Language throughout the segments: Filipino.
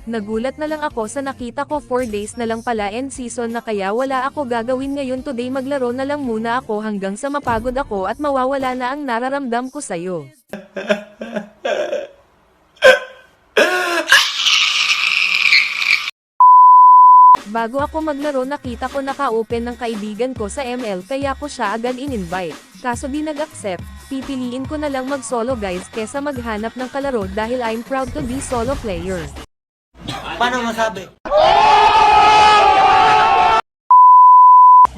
Nagulat na lang ako sa nakita ko 4 days na lang pala end season na kaya wala ako gagawin ngayon today maglaro na lang muna ako hanggang sa mapagod ako at mawawala na ang nararamdam ko sa'yo. Bago ako maglaro nakita ko naka-open ng kaibigan ko sa ML kaya ko siya agad in-invite. Kaso di nag-accept, pipiliin ko na lang mag-solo guys kesa maghanap ng kalaro dahil I'm proud to be solo player. Paano masabi?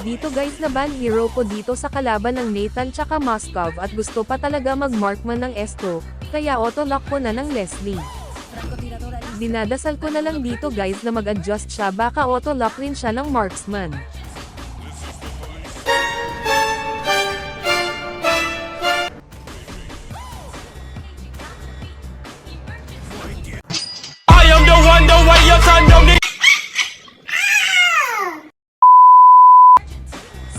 Dito guys na ban hero ko dito sa kalaban ng Nathan tsaka Moskov at gusto pa talaga mag-markman ng Esto, kaya auto-lock ko na ng Leslie. Dinadasal ko na lang dito guys na mag-adjust siya baka auto-lock rin siya ng marksman.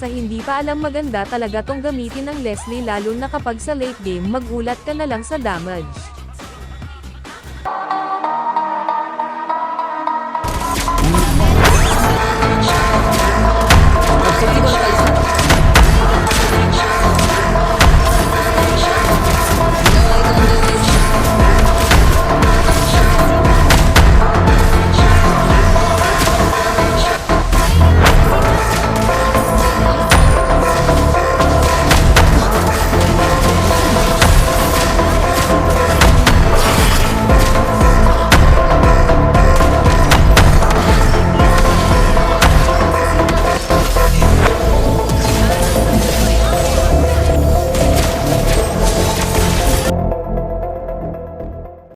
Sa hindi pa alam maganda talaga tong gamitin ng Leslie lalo na kapag sa late game magulat ka na lang sa damage.